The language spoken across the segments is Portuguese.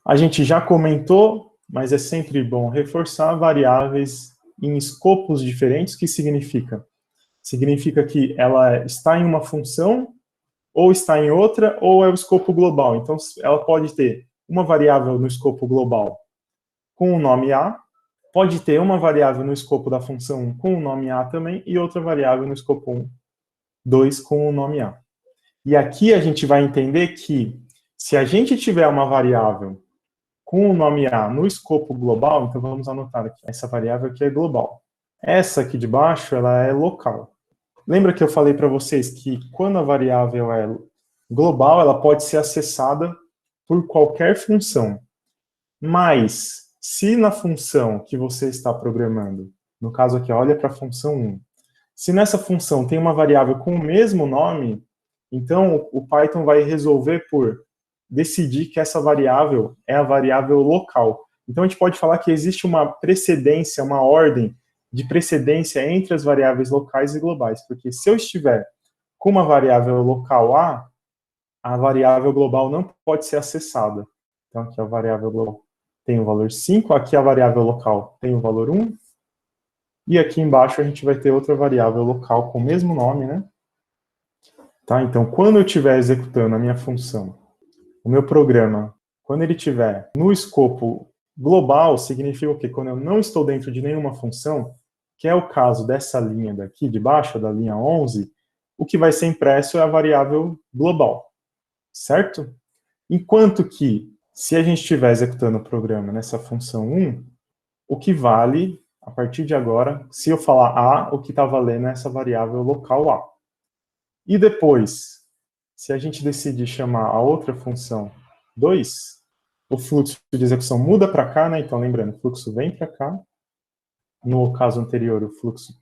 A gente já comentou, mas é sempre bom reforçar variáveis em escopos diferentes. O que significa? Significa que ela está em uma função, ou está em outra, ou é o escopo global. Então, ela pode ter uma variável no escopo global com o nome A, pode ter uma variável no escopo da função 1 com o nome A também, e outra variável no escopo 1, 2 com o nome A. E aqui a gente vai entender que, se a gente tiver uma variável com o nome A no escopo global, então vamos anotar aqui, essa variável aqui é global. Essa aqui de baixo, ela é local. Lembra que eu falei para vocês que quando a variável é global, ela pode ser acessada por qualquer função. Mas, se na função que você está programando, no caso aqui, olha para a função 1, se nessa função tem uma variável com o mesmo nome, então o Python vai resolver por decidir que essa variável é a variável local. Então a gente pode falar que existe uma precedência, uma ordem de precedência entre as variáveis locais e globais, porque se eu estiver com uma variável local a variável global não pode ser acessada. Então aqui a variável global tem o valor 5, aqui a variável local tem o valor 1, e aqui embaixo a gente vai ter outra variável local com o mesmo nome, né? Tá? Então, quando eu estiver executando a minha função, o meu programa, quando ele estiver no escopo global, significa o quê? Quando eu não estou dentro de nenhuma função, que é o caso dessa linha daqui de baixo, da linha 11, o que vai ser impresso é a variável global, certo? Enquanto que, se a gente estiver executando o programa nessa função 1, o que vale, a partir de agora, se eu falar A, o que está valendo é essa variável local A. E depois, se a gente decidir chamar a outra função 2, o fluxo de execução muda para cá, né? Então, lembrando, o fluxo vem para cá. No caso anterior, o fluxo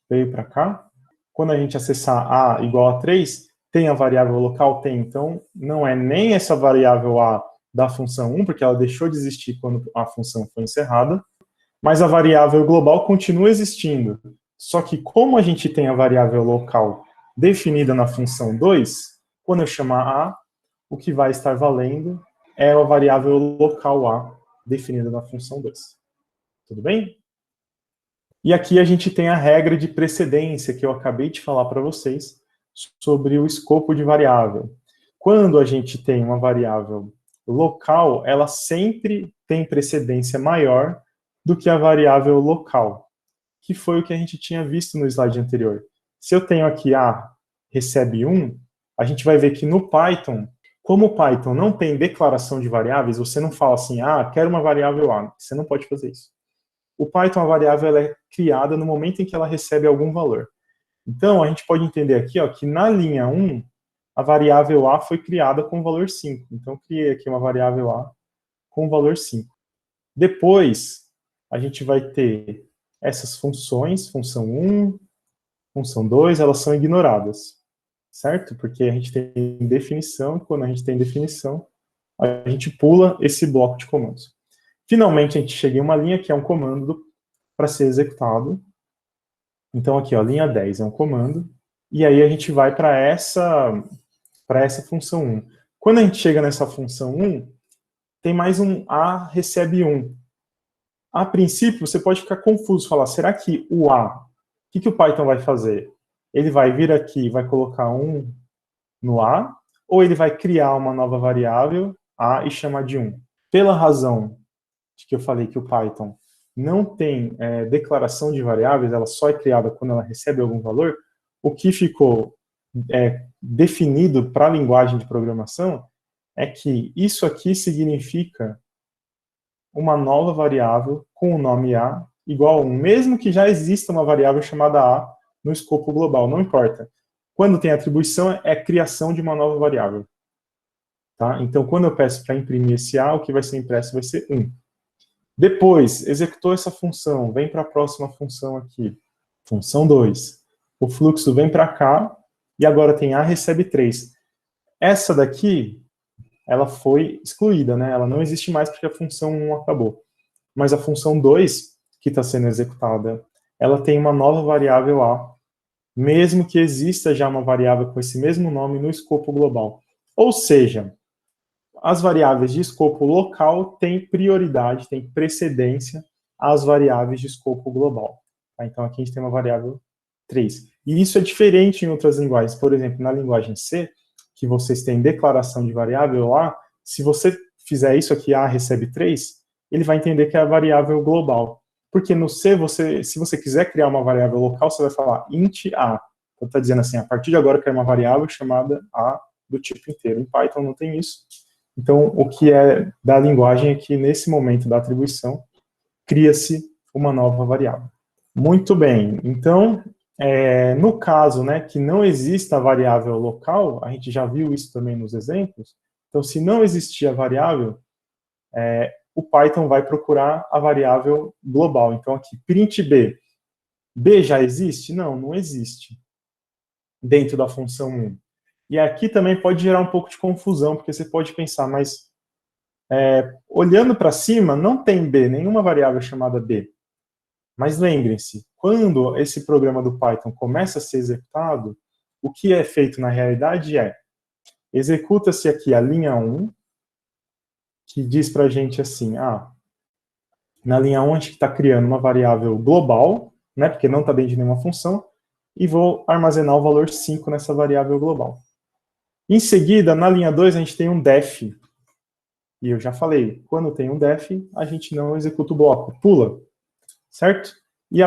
veio para cá. Quando a gente acessar A igual a 3, tem a variável local? Tem. Então, não é nem essa variável A da função 1, porque ela deixou de existir quando a função foi encerrada, mas a variável global continua existindo. Só que como a gente tem a variável local definida na função 2, quando eu chamar A, o que vai estar valendo é a variável local A definida na função 2. Tudo bem? E aqui a gente tem a regra de precedência que eu acabei de falar para vocês sobre o escopo de variável. Quando a gente tem uma variável local, ela sempre tem precedência maior do que a variável local, que foi o que a gente tinha visto no slide anterior. Se eu tenho aqui A recebe 1, a gente vai ver que no Python, como o Python não tem declaração de variáveis, você não fala assim, quero uma variável A. Você não pode fazer isso. O Python, a variável ela é criada no momento em que ela recebe algum valor. Então, a gente pode entender aqui que na linha 1, a variável A foi criada com o valor 5. Então, eu criei aqui uma variável A com o valor 5. Depois, a gente vai ter essas funções, função 1, função 2, elas são ignoradas, certo? Porque a gente tem definição, quando a gente tem definição, a gente pula esse bloco de comandos. Finalmente, a gente chega em uma linha que é um comando para ser executado. Então, aqui, linha 10 é um comando, e aí a gente vai para essa função 1. Quando a gente chega nessa função 1, tem mais um A recebe 1. A princípio, você pode ficar confuso, falar, será que o A, o que o Python vai fazer? Ele vai vir aqui e vai colocar 1 no A, ou ele vai criar uma nova variável, A, e chamar de 1? Pela razão de que eu falei que o Python não tem declaração de variáveis, ela só é criada quando ela recebe algum valor, o que ficou definido para a linguagem de programação é que isso aqui significa uma nova variável com o nome A igual a 1, mesmo que já exista uma variável chamada A no escopo global, não importa. Quando tem atribuição, é criação de uma nova variável. Tá? Então, quando eu peço para imprimir esse A, o que vai ser impresso vai ser 1. Depois, executou essa função, vem para a próxima função aqui, função 2. O fluxo vem para cá, e agora tem A recebe 3. Essa daqui, ela foi excluída, né? Ela não existe mais porque a função 1 acabou. Mas a função 2, que está sendo executada, ela tem uma nova variável A, mesmo que exista já uma variável com esse mesmo nome no escopo global. Ou seja, as variáveis de escopo local têm prioridade, têm precedência às variáveis de escopo global. Tá? Então, aqui a gente tem uma variável 3. E isso é diferente em outras linguagens. Por exemplo, na linguagem C, que vocês têm declaração de variável lá, se você fizer isso aqui, A recebe 3, ele vai entender que é a variável global. Porque no C, se você quiser criar uma variável local, você vai falar int A. Então, está dizendo assim, a partir de agora eu quero uma variável chamada A do tipo inteiro. Em Python não tem isso. Então, o que é da linguagem é que, nesse momento da atribuição, cria-se uma nova variável. Muito bem. Então, no caso, né, que não exista a variável local, a gente já viu isso também nos exemplos, então, se não existir a variável, o Python vai procurar a variável global. Então, aqui, print B. B já existe? Não, não existe dentro da função 1. E aqui também pode gerar um pouco de confusão, porque você pode pensar, mas olhando para cima, não tem B, nenhuma variável chamada B. Mas lembrem-se, quando esse programa do Python começa a ser executado, o que é feito na realidade executa-se aqui a linha 1, que diz para a gente assim, na linha 1 a gente está criando uma variável global, né, porque não está dentro de nenhuma função, e vou armazenar o valor 5 nessa variável global. Em seguida, na linha 2, a gente tem um def. E eu já falei, quando tem um def, a gente não executa o bloco, pula, certo? E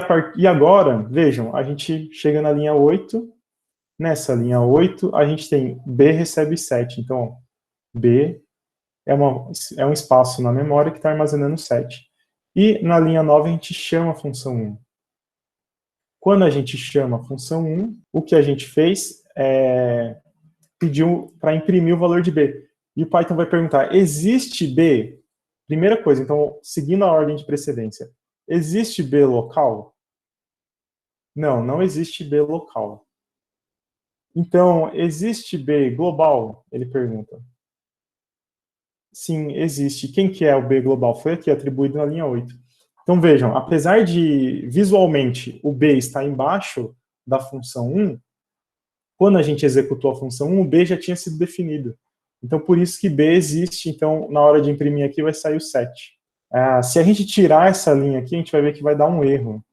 agora, vejam, a gente chega na linha 8, nessa linha 8, a gente tem B recebe 7. Então, B é um espaço na memória que está armazenando 7. E na linha 9, a gente chama a função 1. Quando a gente chama a função 1, o que a gente fez pediu para imprimir o valor de B. E o Python vai perguntar, existe B? Primeira coisa, então, seguindo a ordem de precedência, existe B local? Não, não existe B local. Então, existe B global? Ele pergunta. Sim, existe. Quem que é o B global? Foi aqui, atribuído na linha 8. Então, vejam, apesar de, visualmente, o B estar embaixo da função 1, quando a gente executou a função 1, o B já tinha sido definido. Então, por isso que B existe. Então, na hora de imprimir aqui, vai sair o 7. Se a gente tirar essa linha aqui, a gente vai ver que vai dar um erro.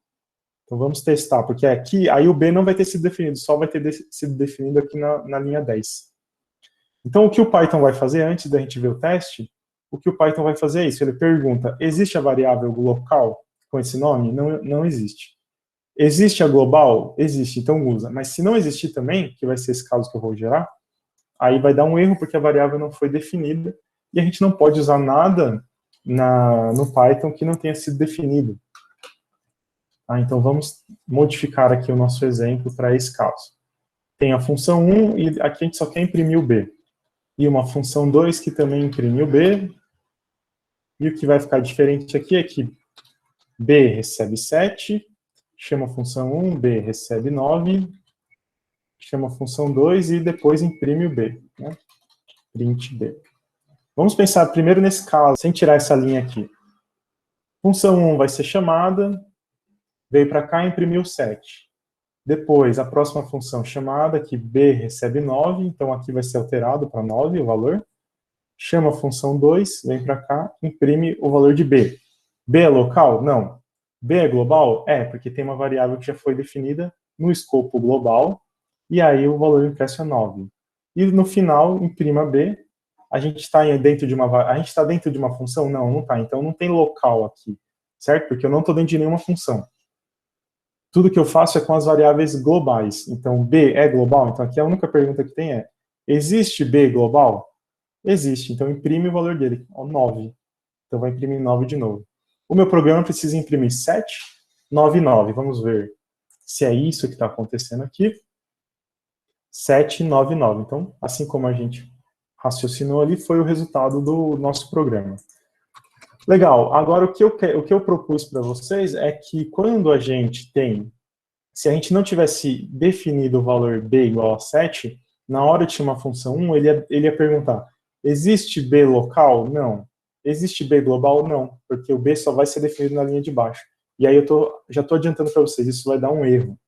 Então, vamos testar, porque aqui, aí o B não vai ter sido definido, só vai ter sido definido aqui na linha 10. Então, o que o Python vai fazer, antes da gente ver o teste, o que o Python vai fazer é isso. Ele pergunta, existe a variável local com esse nome? Não, não existe. Existe a global? Existe, então usa. Mas se não existir também, que vai ser esse caso que eu vou gerar, aí vai dar um erro porque a variável não foi definida e a gente não pode usar nada no Python que não tenha sido definido. Então vamos modificar aqui o nosso exemplo para esse caso. Tem a função 1 e aqui a gente só quer imprimir o B. E uma função 2 que também imprime o B. E o que vai ficar diferente aqui é que B recebe 7, chama a função 1, B recebe 9, chama a função 2 e depois imprime o B, né? Print B. Vamos pensar primeiro nesse caso, sem tirar essa linha aqui. Função 1 vai ser chamada, veio para cá e imprimiu 7. Depois, a próxima função chamada, que B recebe 9, então aqui vai ser alterado para 9 o valor. Chama a função 2, vem para cá, imprime o valor de B. B é local? Não. B é global? Porque tem uma variável que já foi definida no escopo global, e aí o valor impresso é 9. E no final, imprima B. A gente está dentro de uma função? Não, não está. Então não tem local aqui, certo? Porque eu não estou dentro de nenhuma função. Tudo que eu faço é com as variáveis globais. Então, B é global? Então, aqui a única pergunta que tem é, existe B global? Existe. Então, imprime o valor dele, 9. Então, vai imprimir 9 de novo. O meu programa precisa imprimir 7, 9 e 9. Vamos ver se é isso que está acontecendo aqui. 7, 9 e 9. Então, assim como a gente raciocinou ali, foi o resultado do nosso programa. Legal, agora o que eu propus para vocês é que quando a gente tem, se a gente não tivesse definido o valor B igual a 7, na hora de chamar a função 1, ele ia perguntar, existe B local? Não. Existe B global? Não, porque o B só vai ser definido na linha de baixo. E aí já estou adiantando para vocês, isso vai dar um erro,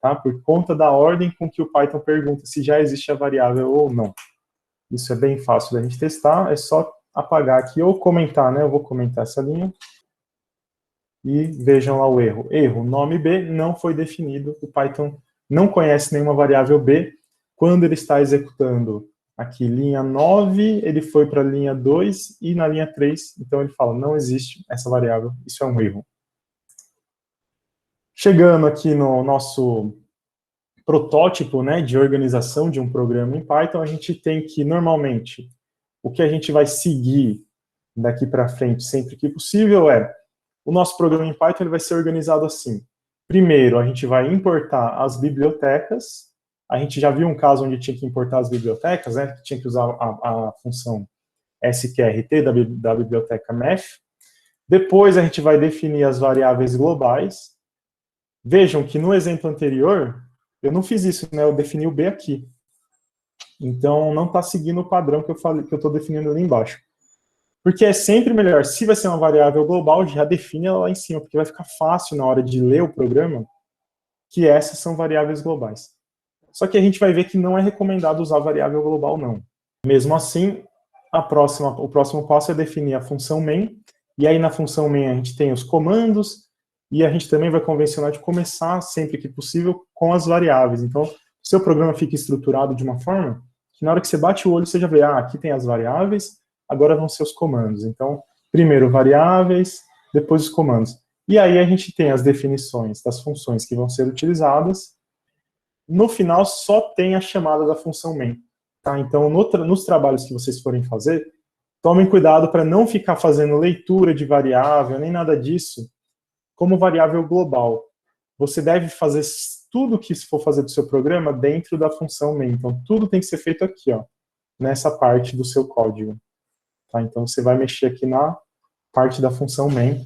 tá? Por conta da ordem com que o Python pergunta se já existe a variável ou não. Isso é bem fácil da gente testar, é só apagar aqui ou comentar, né? Eu vou comentar essa linha. E vejam lá o erro. Erro, nome B não foi definido, o Python não conhece nenhuma variável B. Quando ele está executando aqui linha 9, ele foi para a linha 2 e na linha 3, então ele fala, não existe essa variável, isso é um erro. Chegando aqui no nosso protótipo, né, de organização de um programa em Python, a gente tem que, normalmente, o que a gente vai seguir daqui para frente, sempre que possível, o nosso programa em Python ele vai ser organizado assim. Primeiro, a gente vai importar as bibliotecas. A gente já viu um caso onde tinha que importar as bibliotecas, né, que tinha que usar a função sqrt da biblioteca math. Depois, a gente vai definir as variáveis globais. Vejam que no exemplo anterior, eu não fiz isso, né? Eu defini o B aqui. Então, não está seguindo o padrão que eu estou definindo ali embaixo. Porque é sempre melhor, se vai ser uma variável global, já define ela lá em cima, porque vai ficar fácil na hora de ler o programa que essas são variáveis globais. Só que a gente vai ver que não é recomendado usar variável global, não. Mesmo assim, o próximo passo é definir a função main, e aí na função main a gente tem os comandos, e a gente também vai convencionar de começar, sempre que possível, com as variáveis. Então, o seu programa fica estruturado de uma forma que na hora que você bate o olho, você já vê, aqui tem as variáveis, agora vão ser os comandos. Então, primeiro variáveis, depois os comandos. E aí a gente tem as definições das funções que vão ser utilizadas. No final, só tem a chamada da função main. Tá? Então, nos trabalhos que vocês forem fazer, tomem cuidado para não ficar fazendo leitura de variável, nem nada disso, como variável global. Você deve fazer tudo que for fazer do seu programa dentro da função main. Então, tudo tem que ser feito aqui, ó, nessa parte do seu código. Tá? Então, você vai mexer aqui na parte da função main.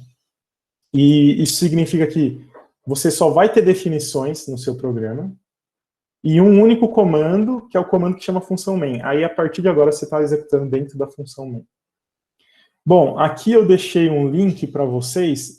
E isso significa que você só vai ter definições no seu programa e um único comando, que é o comando que chama função main. Aí, a partir de agora, você está executando dentro da função main. Bom, aqui eu deixei um link para vocês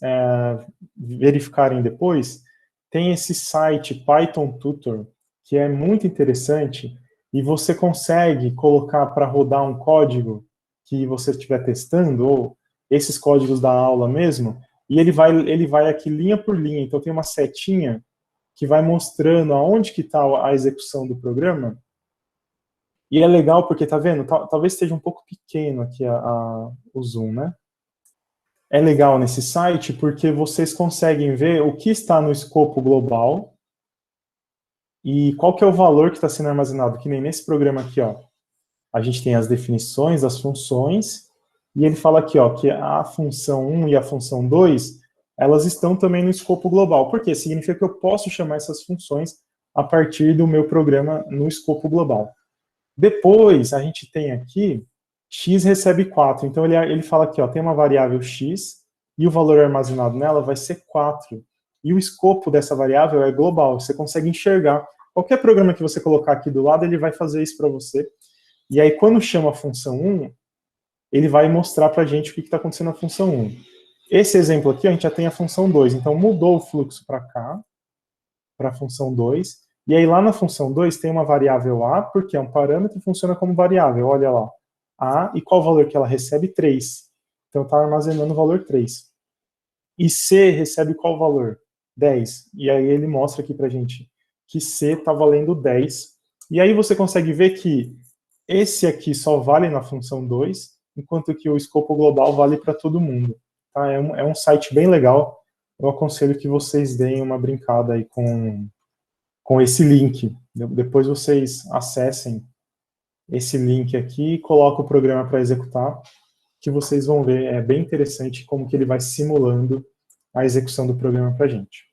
verificarem depois. Tem esse site Python Tutor, que é muito interessante, e você consegue colocar para rodar um código que você estiver testando, ou esses códigos da aula mesmo, e ele vai aqui linha por linha. Então tem uma setinha que vai mostrando aonde que está a execução do programa. E é legal porque, tá vendo? Talvez esteja um pouco pequeno aqui o zoom, né? É legal nesse site porque vocês conseguem ver o que está no escopo global e qual que é o valor que está sendo armazenado, que nem nesse programa aqui, ó. A gente tem as definições das funções e ele fala aqui, ó, que a função 1 e a função 2, elas estão também no escopo global. Por quê? Significa que eu posso chamar essas funções a partir do meu programa no escopo global. Depois, a gente tem aqui, x recebe 4. Então, ele fala aqui, ó, tem uma variável x, e o valor armazenado nela vai ser 4. E o escopo dessa variável é global, você consegue enxergar. Qualquer programa que você colocar aqui do lado, ele vai fazer isso para você. E aí, quando chama a função 1, ele vai mostrar para a gente o que está acontecendo na função 1. Esse exemplo aqui, a gente já tem a função 2. Então, mudou o fluxo para cá, para a função 2. E aí, lá na função 2, tem uma variável A, porque é um parâmetro e funciona como variável. Olha lá. A, e qual o valor que ela recebe? 3. Então, está armazenando o valor 3. E C recebe qual valor? 10. E aí, ele mostra aqui para a gente que C está valendo 10. E aí, você consegue ver que esse aqui só vale na função 2, enquanto que o escopo global vale para todo mundo. Tá? É um site bem legal. Eu aconselho que vocês deem uma brincada aí com esse link. Depois vocês acessem esse link aqui e coloquem o programa para executar, que vocês vão ver, é bem interessante como que ele vai simulando a execução do programa para a gente.